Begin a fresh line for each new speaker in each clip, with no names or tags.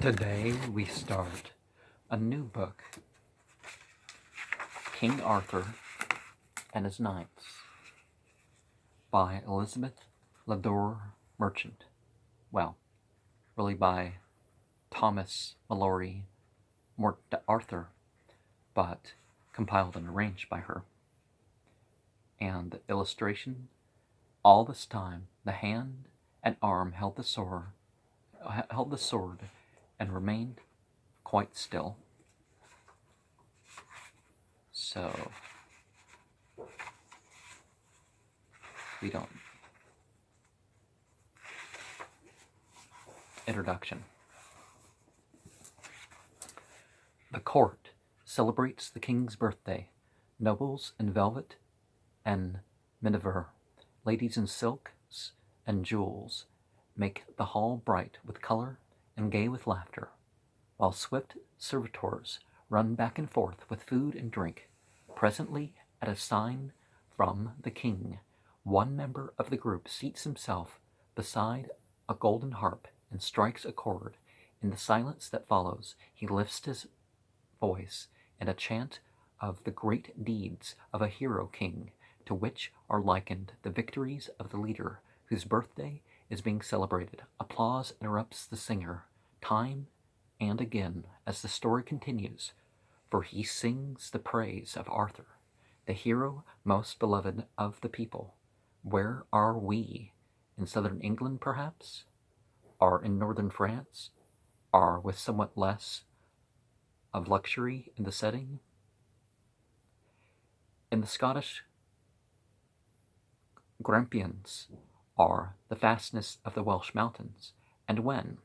Today we start a new book, King Arthur and His Knights, by Elizabeth Lodor Merchant. Well, really by Thomas Mallory Mort Arthur, but compiled and arranged by her. And the illustration, all this time the hand and arm held the sword and remained quite still. So we don't. Introduction. The court celebrates the king's birthday. Nobles in velvet and miniver, ladies in silks and jewels, make the hall bright with color and gay with laughter, while swift servitors run back and forth with food and drink. Presently, at a sign from the king, one member of the group seats himself beside a golden harp and strikes a chord. In the silence that follows, he lifts his voice in a chant of the great deeds of a hero king, to which are likened the victories of the leader whose birthday is being celebrated. Applause interrupts the singer time and again as the story continues, for he sings the praise of Arthur, the hero most beloved of the people. Where are we? In southern England, perhaps? Or in northern France? Or with somewhat less of luxury in the setting? In the Scottish Grampians, or the fastness of the Welsh mountains? And when?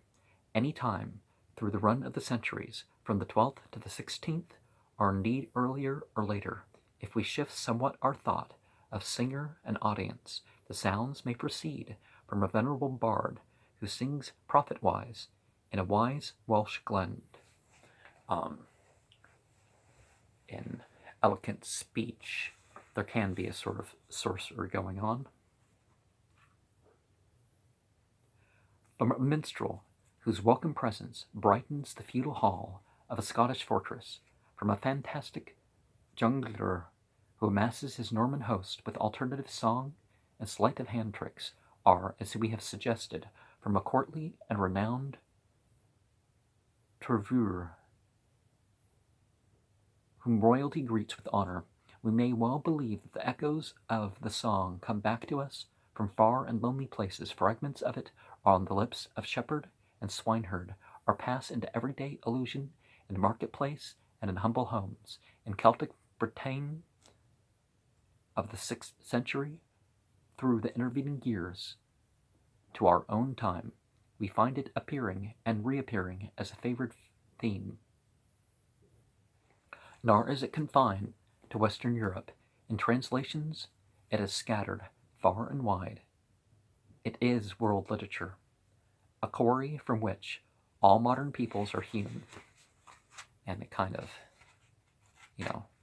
Any time through the run of the centuries, from the 12th to the 16th, or indeed earlier or later, if we shift somewhat our thought of singer and audience, the sounds may proceed from a venerable bard who sings prophet-wise in a wise Welsh glen. In eloquent speech, there can be a sort of sorcery going on. From a minstrel whose welcome presence brightens the feudal hall of a Scottish fortress, from a fantastic jungler who amasses his Norman host with alternative song and sleight of hand tricks, or, as we have suggested, from a courtly and renowned trouveur whom royalty greets with honor, we may well believe that the echoes of the song come back to us from far and lonely places. Fragments of it are on the lips of shepherd and swineherd, or pass into everyday allusion in marketplace and in humble homes. In Celtic Britain of the 6th century, through the intervening years to our own time, we find it appearing and reappearing as a favored theme. Nor is it confined to Western Europe. In translations, it is scattered far and wide. It is world literature, a quarry from which all modern peoples are hewn, and it kind of,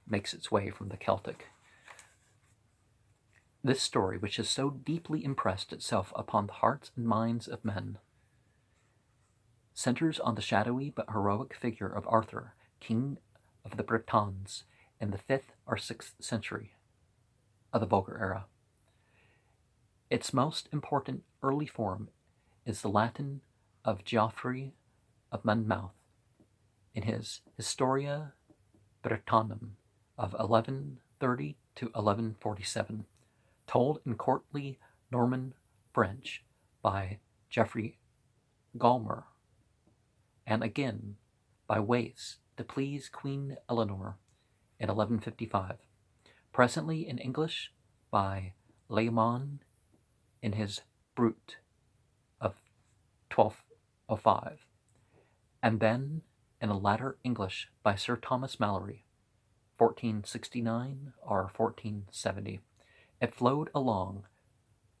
makes its way from the Celtic. This story, which has so deeply impressed itself upon the hearts and minds of men, centers on the shadowy but heroic figure of Arthur, king of the Bretons, in the 5th or 6th century of the Vulgar era. Its most important early form is the Latin of Geoffrey of Monmouth in his Historia Bretonum of 1130 to 1147, told in courtly Norman French by Geoffrey Galmer, and again by Wace to please Queen Eleanor in 1155, presently in English by Layman in his Brut of 1205, and then in a latter English by Sir Thomas Malory, 1469 or 1470. It flowed along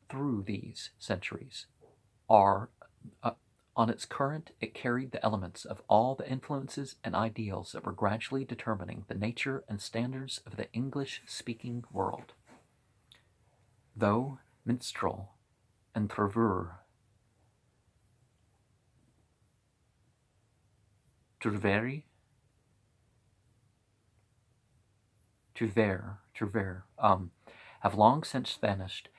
through these centuries, or on its current it carried the elements of all the influences and ideals that were gradually determining the nature and standards of the English-speaking world. Though minstrel and trouveur Treveri, have long since vanished,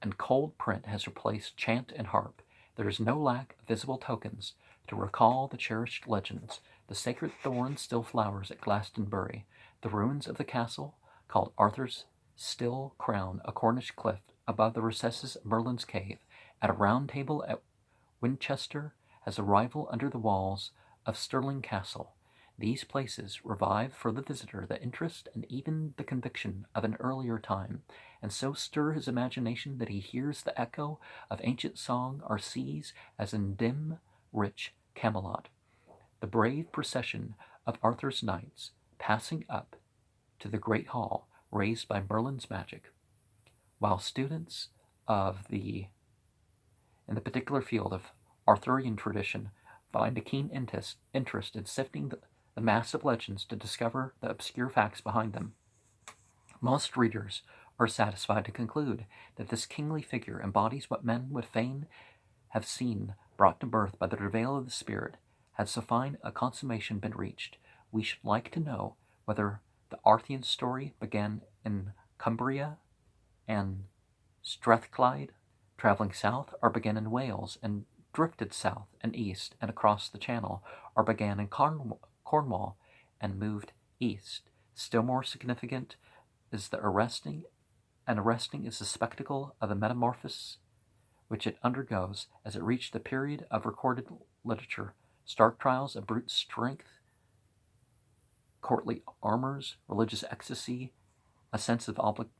and cold print has replaced chant and harp. There is no lack of visible tokens to recall the cherished legends. The sacred thorn still flowers at Glastonbury. The ruins of the castle, called Arthur's, still crown a Cornish cliff above the recesses of Merlin's cave. At a round table at Winchester has a rival under the walls of Stirling Castle. These places revive for the visitor the interest and even the conviction of an earlier time, and so stir his imagination that he hears the echo of ancient song or sees, as in dim, rich Camelot, the brave procession of Arthur's knights passing up to the great hall raised by Merlin's magic, while students in the particular field of Arthurian tradition find a keen interest in sifting the mass of legends to discover the obscure facts behind them. Most readers are satisfied to conclude that this kingly figure embodies what men would fain have seen brought to birth by the travail of the spirit. Had so fine a consummation been reached, we should like to know whether the Arthurian story began in Cumbria and Strathclyde, traveling south, or began in Wales and drifted south and east and across the Channel, or began in Cornwall and moved east. Still more significant is arresting is the spectacle of the metamorphosis which it undergoes as it reached the period of recorded literature. Stark trials of brute strength, courtly armors, religious ecstasy, a sense of obligation